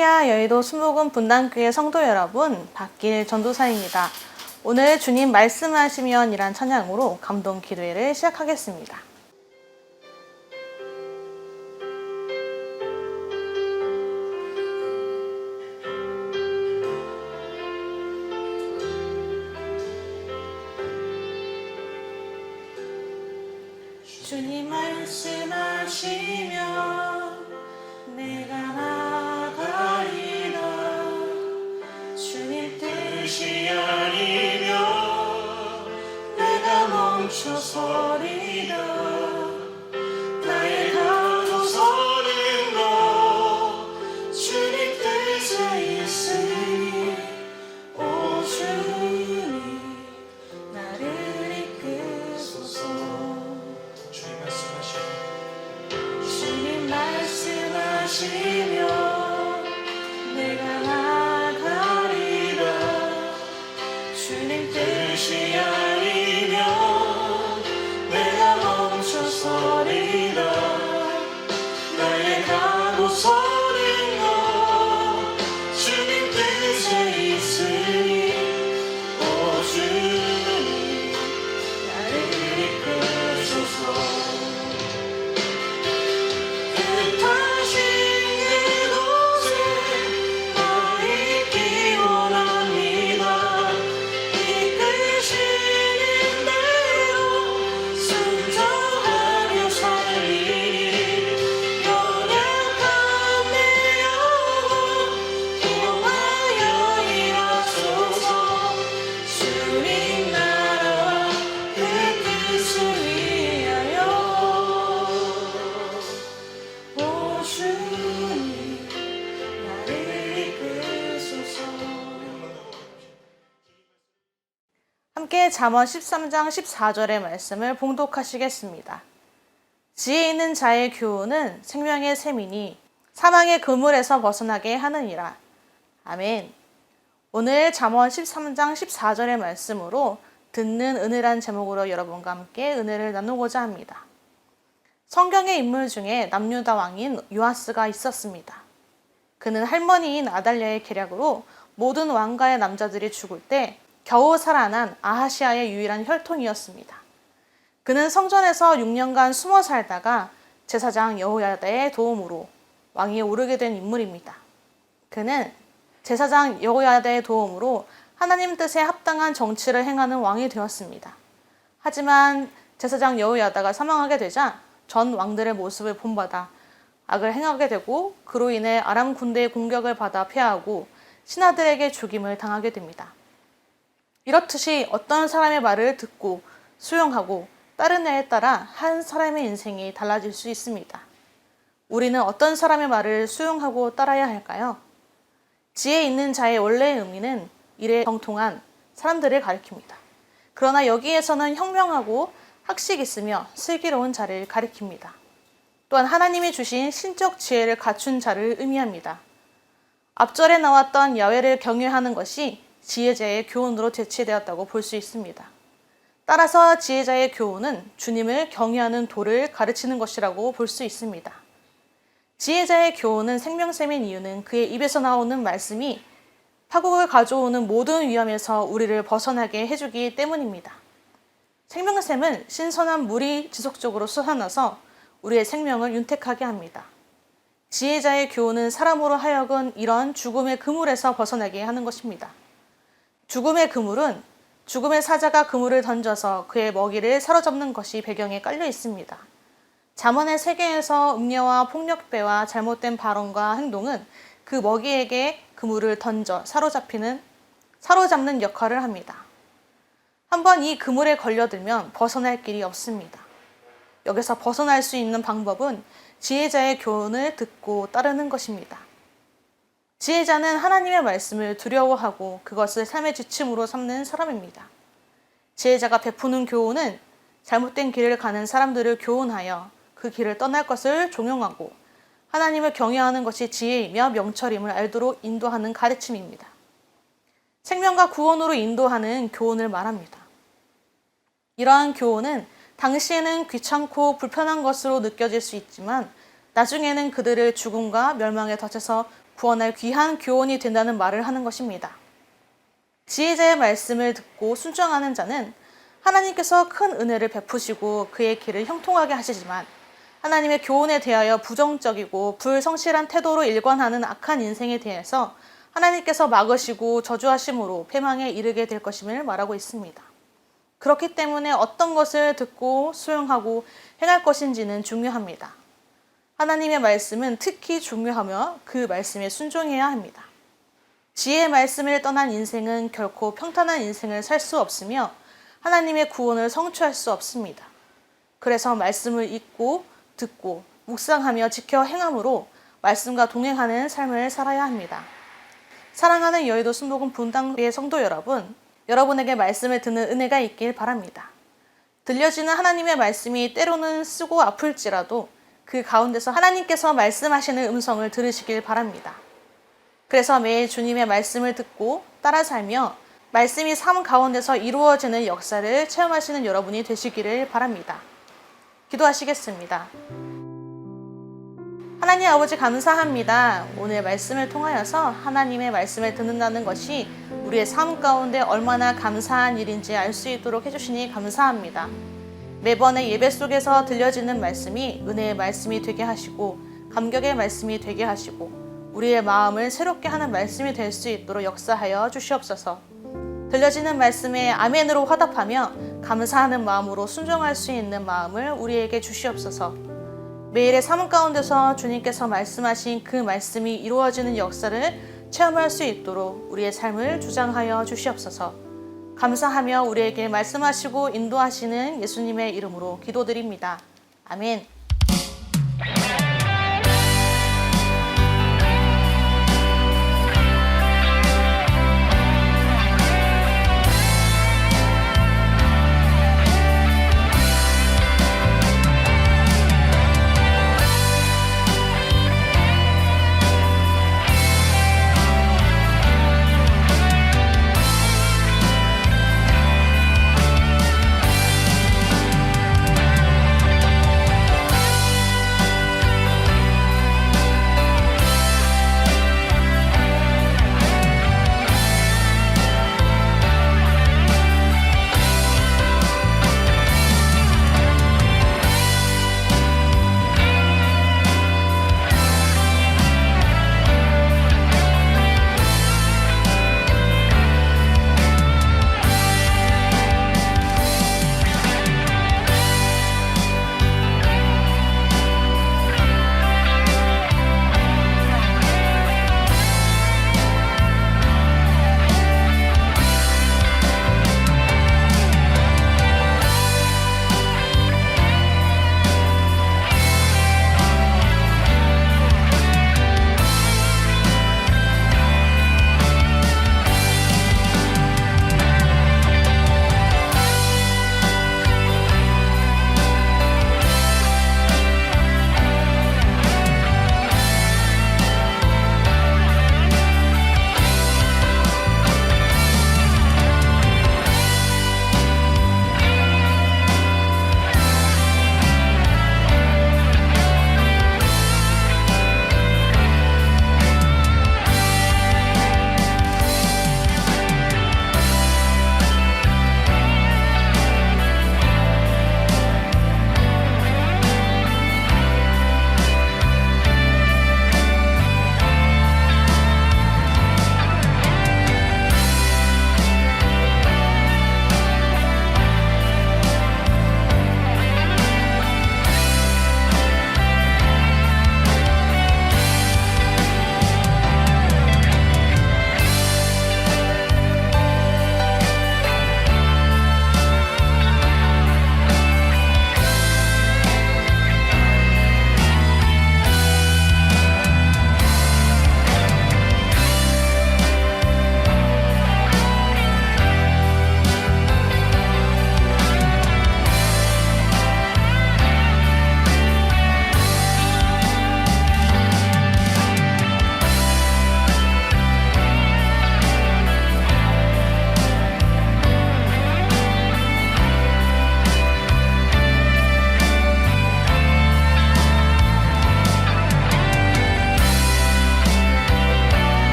할렐루야, 여의도 수목원 분당교회 성도 여러분, 박길 전도사입니다. 오늘 주님 말씀하시면 이란 찬양으로 감동 기도회를 시작하겠습니다. 주님 말씀하시면 내가 나가리라. 주님 뜻이 아니면 내가 멈춰서리라. 나의 가고서는 너 주님 뜻에 있으니 오 주님 나를 이끄소서. 주님 말씀하시면 내가 나가리라. 주님 뜻이 아니면 내가 멈춰서리라. 나의 가고서는 너 주님 뜻에 있으니 오 주님 나를 이끄소서. 함께 잠언 13장 14절의 말씀을 봉독하시겠습니다. 지혜 있는 자의 교훈은 생명의 샘이니 사망의 그물에서 벗어나게 하느니라. 아멘. 오늘 잠언 13장 14절의 말씀으로 듣는 은혜란 제목으로 여러분과 함께 은혜를 나누고자 합니다. 성경의 인물 중에 남유다 왕인 요아스가 있었습니다. 그는 할머니인 아달랴의 계략으로 모든 왕가의 남자들이 죽을 때 겨우 살아난 아하시아의 유일한 혈통이었습니다. 그는 성전에서 6년간 숨어 살다가 제사장 여호야다의 도움으로 왕위에 오르게 된 인물입니다. 그는 제사장 여호야다의 도움으로 하나님 뜻에 합당한 정치를 행하는 왕이 되었습니다. 하지만 제사장 여호야다가 사망하게 되자 전 왕들의 모습을 본받아 악을 행하게 되고 그로 인해 아람 군대의 공격을 받아 패하고 신하들에게 죽임을 당하게 됩니다. 이렇듯이 어떤 사람의 말을 듣고 수용하고 따르느냐에 따라 한 사람의 인생이 달라질 수 있습니다. 우리는 어떤 사람의 말을 수용하고 따라야 할까요? 지혜 있는 자의 원래의 의미는 일에 정통한 사람들을 가리킵니다. 그러나 여기에서는 현명하고 학식 있으며 슬기로운 자를 가리킵니다. 또한 하나님이 주신 신적 지혜를 갖춘 자를 의미합니다. 앞절에 나왔던 야훼를 경외하는 것이 지혜자의 교훈으로 대체되었다고 볼 수 있습니다. 따라서 지혜자의 교훈은 주님을 경외하는 도를 가르치는 것이라고 볼 수 있습니다. 지혜자의 교훈은 생명샘인 이유는 그의 입에서 나오는 말씀이 파국을 가져오는 모든 위험에서 우리를 벗어나게 해주기 때문입니다. 생명샘은 신선한 물이 지속적으로 솟아나서 우리의 생명을 윤택하게 합니다. 지혜자의 교훈은 사람으로 하여금 이런 죽음의 그물에서 벗어나게 하는 것입니다. 죽음의 그물은 죽음의 사자가 그물을 던져서 그의 먹이를 사로잡는 것이 배경에 깔려 있습니다. 잠언의 세계에서 음녀와 폭력배와 잘못된 발언과 행동은 그 먹이에게 그물을 던져 사로잡는 역할을 합니다. 한번 이 그물에 걸려들면 벗어날 길이 없습니다. 여기서 벗어날 수 있는 방법은 지혜자의 교훈을 듣고 따르는 것입니다. 지혜자는 하나님의 말씀을 두려워하고 그것을 삶의 지침으로 삼는 사람입니다. 지혜자가 베푸는 교훈은 잘못된 길을 가는 사람들을 교훈하여 그 길을 떠날 것을 종용하고 하나님을 경외하는 것이 지혜이며 명철임을 알도록 인도하는 가르침입니다. 생명과 구원으로 인도하는 교훈을 말합니다. 이러한 교훈은 당시에는 귀찮고 불편한 것으로 느껴질 수 있지만 나중에는 그들을 죽음과 멸망의 덫에서 구원할 귀한 교훈이 된다는 말을 하는 것입니다. 지혜자의 말씀을 듣고 순종하는 자는 하나님께서 큰 은혜를 베푸시고 그의 길을 형통하게 하시지만 하나님의 교훈에 대하여 부정적이고 불성실한 태도로 일관하는 악한 인생에 대해서 하나님께서 막으시고 저주하심으로 패망에 이르게 될 것임을 말하고 있습니다. 그렇기 때문에 어떤 것을 듣고 수용하고 행할 것인지는 중요합니다. 하나님의 말씀은 특히 중요하며 그 말씀에 순종해야 합니다. 지혜의 말씀을 떠난 인생은 결코 평탄한 인생을 살 수 없으며 하나님의 구원을 성취할 수 없습니다. 그래서 말씀을 읽고 듣고 묵상하며 지켜 행함으로 말씀과 동행하는 삶을 살아야 합니다. 사랑하는 여의도 순복음 분당교회 성도 여러분, 여러분에게 말씀을 듣는 은혜가 있길 바랍니다. 들려지는 하나님의 말씀이 때로는 쓰고 아플지라도 그 가운데서 하나님께서 말씀하시는 음성을 들으시길 바랍니다. 그래서 매일 주님의 말씀을 듣고 따라 살며 말씀이 삶 가운데서 이루어지는 역사를 체험하시는 여러분이 되시기를 바랍니다. 기도하시겠습니다. 하나님 아버지 감사합니다. 오늘 말씀을 통하여서 하나님의 말씀을 듣는다는 것이 우리의 삶 가운데 얼마나 감사한 일인지 알 수 있도록 해주시니 감사합니다. 매번의 예배 속에서 들려지는 말씀이 은혜의 말씀이 되게 하시고 감격의 말씀이 되게 하시고 우리의 마음을 새롭게 하는 말씀이 될 수 있도록 역사하여 주시옵소서. 들려지는 말씀에 아멘으로 화답하며 감사하는 마음으로 순종할 수 있는 마음을 우리에게 주시옵소서. 매일의 삶 가운데서 주님께서 말씀하신 그 말씀이 이루어지는 역사를 체험할 수 있도록 우리의 삶을 주장하여 주시옵소서. 감사하며 우리에게 말씀하시고 인도하시는 예수님의 이름으로 기도드립니다. 아멘.